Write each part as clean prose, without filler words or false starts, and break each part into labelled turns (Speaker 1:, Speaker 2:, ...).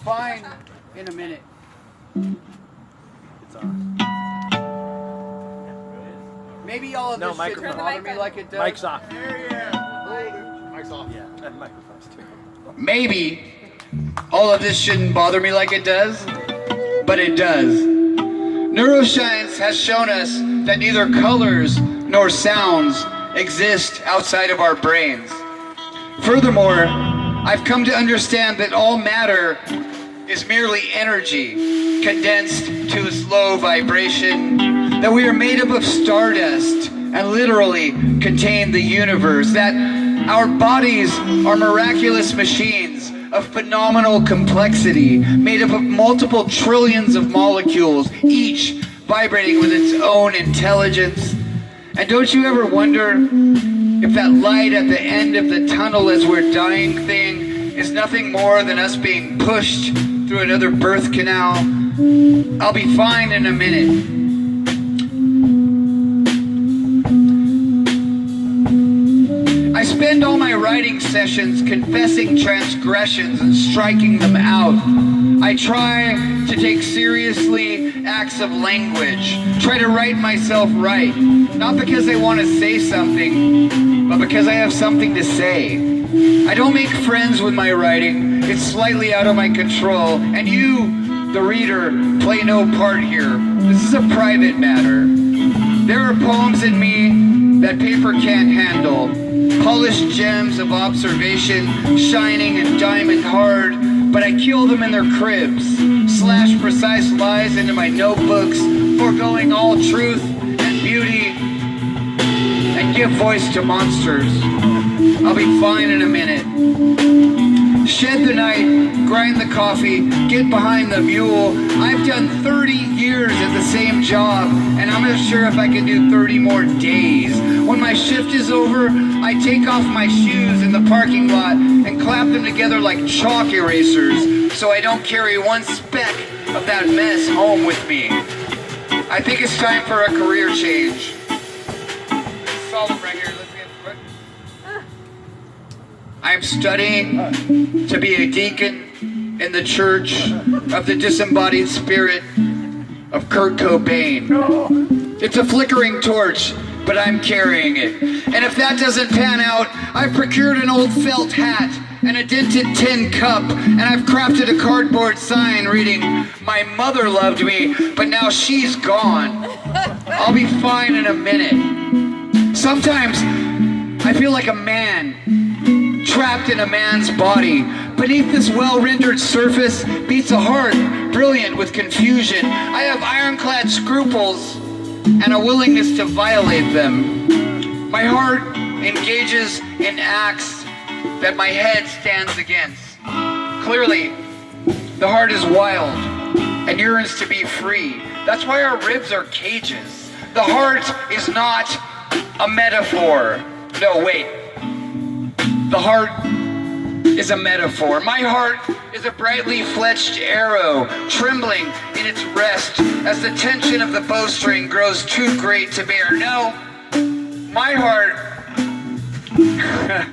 Speaker 1: fine in a minute.
Speaker 2: It's on.
Speaker 1: Maybe all of
Speaker 2: No,
Speaker 1: this shouldn't
Speaker 2: microphone.
Speaker 1: bother me like it does.
Speaker 2: Mic's off.
Speaker 3: Mike's off.
Speaker 2: Yeah, and microphones too.
Speaker 1: Maybe all of this shouldn't bother me like it does, but it does. Neuroscience has shown us that neither colors nor sounds exist outside of our brains. Furthermore, I've come to understand that all matter is merely energy condensed to a slow vibration, that we are made up of stardust and literally contain the universe, that our bodies are miraculous machines of phenomenal complexity, made up of multiple trillions of molecules, each vibrating with its own intelligence. And don't you ever wonder if that light at the end of the tunnel as we're dying thing is nothing more than us being pushed through another birth canal? I'll be fine in a minute. I spend all my writing sessions confessing transgressions and striking them out. I try to take seriously acts of language, try to write myself right, not because I want to say something, but because I have something to say. I don't make friends with my writing. It's slightly out of my control, and you, the reader, play no part here. This is a private matter. There are poems in me that paper can't handle. Polished gems of observation, shining and diamond hard, but I kill them in their cribs, slash precise lies into my notebooks, foregoing all truth and beauty, and give voice to monsters. I'll be fine in a minute. Shed the night, grind the coffee, get behind the mule. I've done 30 years at the same job, and I'm not sure if I can do 30 more days. When my shift is over, I take off my shoes in the parking lot and clap them together like chalk erasers so I don't carry one speck of that mess home with me. I think it's time for a career change. Solid right here. Let's get quick. I'm studying to be a deacon in the church of the disembodied spirit of Kurt Cobain. It's a flickering torch, but I'm carrying it. And if that doesn't pan out, I've procured an old felt hat and a dented tin cup, and I've crafted a cardboard sign reading, "My mother loved me, but now she's gone. I'll be fine in a minute." Sometimes I feel like a man trapped in a man's body. Beneath this well-rendered surface beats a heart brilliant with confusion. I have ironclad scruples and a willingness to violate them. My heart engages in acts that my head stands against. Clearly, the heart is wild and yearns to be free. That's why our ribs are cages. The heart is not a metaphor. No, wait. The heart is a metaphor. My heart is a brightly fletched arrow, trembling in its rest as the tension of the bowstring grows too great to bear. No, my heart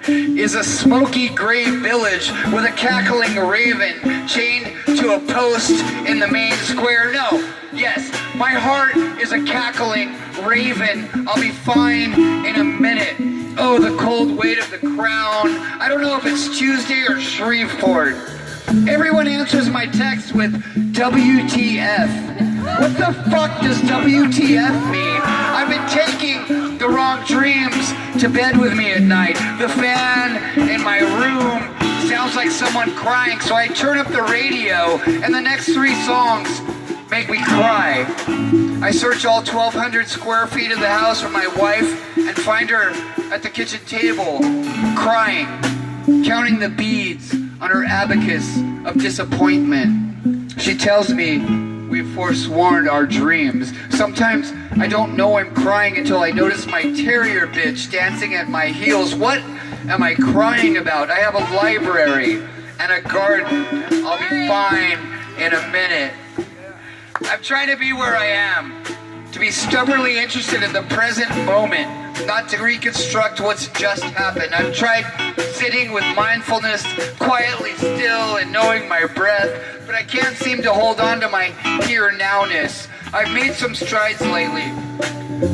Speaker 1: is a smoky gray village with a cackling raven chained to a post in the main square. No, yes, my heart is a cackling raven. I'll be fine in a minute. Oh, the cold weight of the crown. I don't know if it's Tuesday or Shreveport. Everyone answers my text with WTF. What the fuck does WTF mean? I've been taking the wrong dreams to bed with me at night. The fan in my room sounds like someone crying, so I turn up the radio, and the next 3 songs make me cry. I search all 1,200 square feet of the house for my wife and find her at the kitchen table, crying, counting the beads on her abacus of disappointment. She tells me we've forsworn our dreams. Sometimes I don't know I'm crying until I notice my terrier bitch dancing at my heels. What am I crying about? I have a library and a garden. I'll be fine in a minute. I'm trying to be where I am, to be stubbornly interested in the present moment, not to reconstruct what's just happened. I've tried sitting with mindfulness, quietly still and knowing my breath, but I can't seem to hold on to my here-nowness. I've made some strides lately.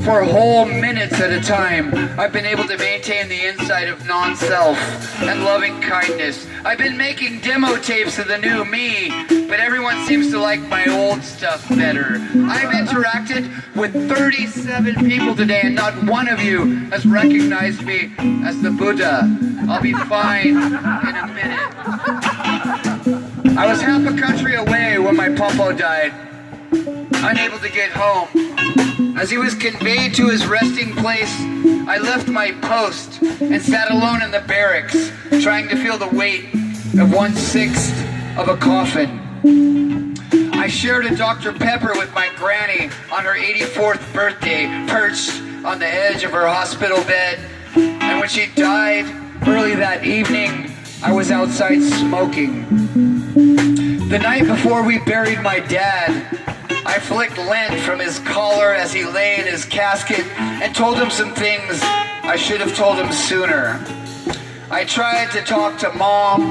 Speaker 1: For whole minutes at a time, I've been able to maintain the inside of non-self and loving kindness. I've been making demo tapes of the new me, but everyone seems to like my old stuff better. I've interacted with 37 people today, and not one of you has recognized me as the Buddha. I'll be fine in a minute. I was half a country away when my papa died, unable to get home. As he was conveyed to his resting place, I left my post and sat alone in the barracks, trying to feel the weight of 1/6 of a coffin. I shared a Dr. Pepper with my granny on her 84th birthday, perched on the edge of her hospital bed. And when she died early that evening, I was outside smoking. The night before we buried my dad, I flicked lint from his collar as he lay in his casket and told him some things I should have told him sooner. I tried to talk to Mom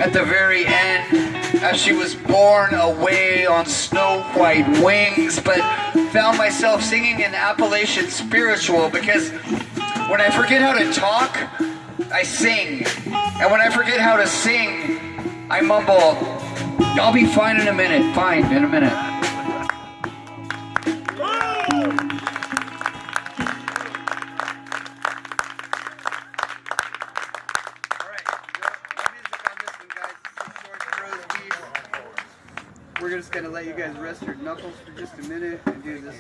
Speaker 1: at the very end as she was borne away on snow-white wings, but found myself singing an Appalachian spiritual because when I forget how to talk, I sing. And when I forget how to sing, I mumble, "I'll be fine in a minute, fine in a minute."
Speaker 2: We're just going to let you guys rest your knuckles for just a minute and do this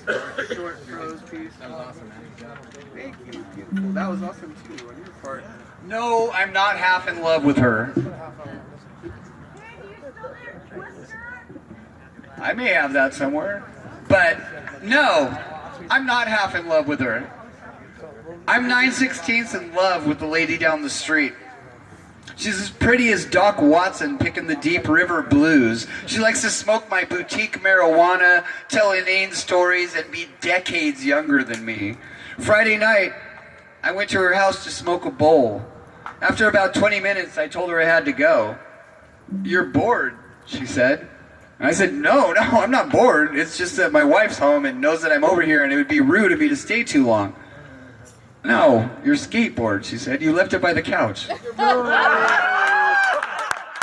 Speaker 2: short prose piece. That was awesome, man. Thank you. Beautiful. That was awesome, too, on your part.
Speaker 1: No, I'm not half in love with her. I may have that somewhere. But no, I'm not half in love with her. I'm 9/16 in love with the lady down the street. She's as pretty as Doc Watson picking the Deep River blues. She likes to smoke my boutique marijuana, tell inane stories, and be decades younger than me. Friday night, I went to her house to smoke a bowl. After about 20 minutes, I told her I had to go. "You're bored," she said. And I said, no, I'm not bored. It's just that my wife's home and knows that I'm over here and it would be rude of me to stay too long. "No, your skateboard," she said. "You left it by the couch."